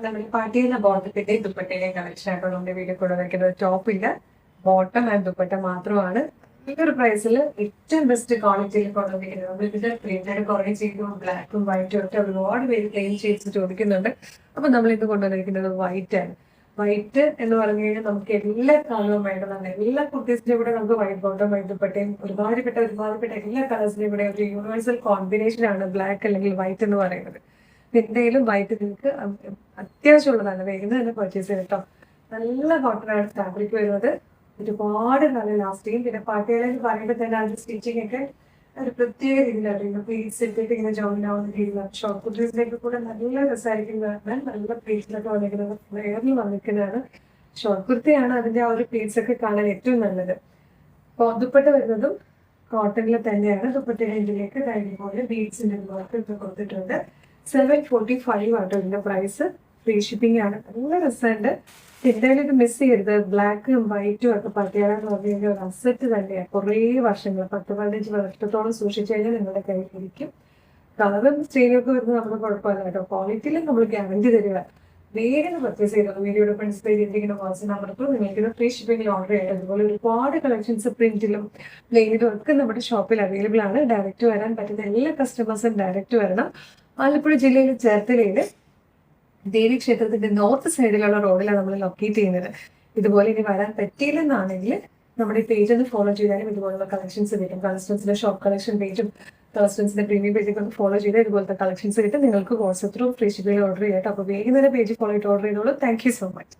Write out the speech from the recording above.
നമ്മുടെ പാർട്ടിയിലെ ബോട്ടത്തിന്റെ ദുപ്പട്ടയുടെ കളക്ഷൻ ആയിട്ടോ നമ്മുടെ വീഡിയോ കൂടെ വയ്ക്കുന്നത്. ടോപ്പില്ല, ബോട്ടം ആൻഡ് ദുപ്പട്ട മാത്രമാണ് ഈ ഒരു പ്രൈസിൽ ഏറ്റവും ബെസ്റ്റ് ക്വാളിറ്റിയിൽ കൊണ്ടുവന്നിരിക്കുന്നത്. നമ്മൾ ഇതിന്റെ പ്രിന്റഡ് കുറേ ചെയ്തും ബ്ലാക്കും വൈറ്റും ഒക്കെ ഒരുപാട് പേര് പ്ലെയിൻ ഷെയ്ഡ്സ് ചോദിക്കുന്നുണ്ട്. അപ്പൊ നമ്മൾ ഇത് കൊണ്ടുവന്നിരിക്കുന്നത് വൈറ്റ് ആണ്. വൈറ്റ് എന്ന് പറഞ്ഞു കഴിഞ്ഞാൽ നമുക്ക് എല്ലാ കളറും വേണ്ടതാണ്. എല്ലാ കുർത്തീസിന്റെ കൂടെ നമുക്ക് വൈറ്റ് ബോട്ടം വൈറ്റ് ദുപ്പട്ടയും ഒരുപാടുപെട്ട എല്ലാ കളേഴ്സിന്റെയും കൂടെ ഒരു യൂണിവേഴ്സൽ കോമ്പിനേഷൻ ആണ് ബ്ലാക്ക് അല്ലെങ്കിൽ വൈറ്റ് എന്ന് പറയുന്നത്. എന്തെങ്കിലും വൈറ്റ് നിങ്ങൾക്ക് അത്യാവശ്യമുള്ളതാണ്, വേഗം തന്നെ പർച്ചേസ് ചെയ്ത് കേട്ടോ. നല്ല കോട്ടൺ ആണ് ഫാബ്രിക് വരുന്നത്, ഒരുപാട് കാലം ലാസ്റ്റ് ചെയ്യും. പിന്നെ പാർട്ടികളിൽ പറയുമ്പോൾ തന്നെ അതിന്റെ സ്റ്റിച്ചിങ് ഒക്കെ ഒരു പ്രത്യേക രീതിയിലാണ്. പ്ലീറ്റ്സ് ഇട്ടിട്ട് ഇങ്ങനെ ജോയിൻ ആവുന്ന രീതിയിലാണ്. ഷോർട്ട് കുർട്ടീസിലേക്ക് കൂടെ നല്ല രസമായിരിക്കും കാണാൻ. നല്ല പ്ലീറ്റ്സിലൊക്കെ വന്നിരിക്കുന്നത് വേറിൽ വന്നിരിക്കുന്നതാണ്. ഷോർട്ട് കുർത്തിയാണ് അതിന്റെ ആ ഒരു പ്ലീറ്റ്സ് ഒക്കെ കാണാൻ ഏറ്റവും നല്ലത്. ദുപ്പട്ട വരുന്നതും കോട്ടണിൽ തന്നെയാണ്. ദുപ്പട്ടയുടെ ഇതിലേക്ക് കഴിഞ്ഞ പോലെ ബീഡ്സിന്റെ വർക്ക് ഒക്കെ കൊടുത്തിട്ടുണ്ട്. 745 ആട്ടോ ഇതിന്റെ പ്രൈസ്. ഫ്രീ ഷിപ്പിംഗ് ആണ്. നല്ല രസമുണ്ട്. എന്തായാലും ഇത് മിസ് ചെയ്യരുത്. ബ്ലാക്കും വൈറ്റും ഒക്കെ പട്ടിയാളെന്ന് പറഞ്ഞു കഴിഞ്ഞാൽ ഒരു അസറ്റ് തന്നെയാണ്. കുറേ വർഷങ്ങൾ 10-15 വർഷത്തോളം സൂക്ഷിച്ചു കഴിഞ്ഞാൽ നിങ്ങളുടെ കയ്യിലിരിക്കും. കളറും സ്റ്റൈലൊക്കെ വരുന്നത് നമുക്ക് കുഴപ്പമില്ല കേട്ടോ. ക്വാളിറ്റിയിലും നമ്മൾ ഗ്യാരണ്ടി തരിക. വേഗം പർച്ചേസ് ചെയ്തത് വീഡിയോയുടെ പ്രിൻസിപ്പൽ ചെയ്തിരിക്കുന്ന വാട്സ്ആപ്പ് നമ്പറിൽ നിങ്ങൾക്ക് ഫ്രീ ഷിപ്പിംഗിൽ ഓർഡർ ചെയ്യാം. അതുപോലെ ഒരുപാട് കളക്ഷൻസ് പ്രിന്റിലും പ്ലെയിനിലും ഒക്കെ നമ്മുടെ ഷോപ്പിൽ അവൈലബിൾ ആണ്. ഡയറക്റ്റ് വരാൻ പറ്റുന്ന എല്ലാ കസ്റ്റമേഴ്സും ഡയറക്റ്റ് വരണം. ആലപ്പുഴ ജില്ലയിൽ ചേർത്തലയിൽ ദേവി ക്ഷേത്രത്തിന്റെ നോർത്ത് സൈഡിലുള്ള റോഡിലാണ് നമ്മൾ ലൊക്കേറ്റ് ചെയ്യുന്നത്. ഇതുപോലെ ഇനി വരാൻ പറ്റിയില്ലെന്നാണെങ്കിൽ നമ്മുടെ പേജ് ഒന്ന് ഫോളോ ചെയ്താലും ഇതുപോലുള്ള കളക്ഷൻസ് കിട്ടും. കളക്ഷൻസിന്റെ ഷോപ്പ് കളക്ഷൻ പേജും കളക്ഷൻസിന്റെ പ്രീമിയം പേജൊക്കെ ഒന്ന് ഫോളോ ചെയ്താൽ ഇതുപോലത്തെ കളക്ഷൻസ് കിട്ടും. നിങ്ങൾക്ക് വാട്സ്ആപ്പ് ത്രൂ ഫ്രീ ഷിപ്പിംഗിൽ ഓർഡർ ചെയ്യാം. അപ്പോൾ വേഗം തന്നെ പേജ് ഫോളോ ചെയ്ത് ഓർഡർ ചെയ്തോളൂ. Thank you so much.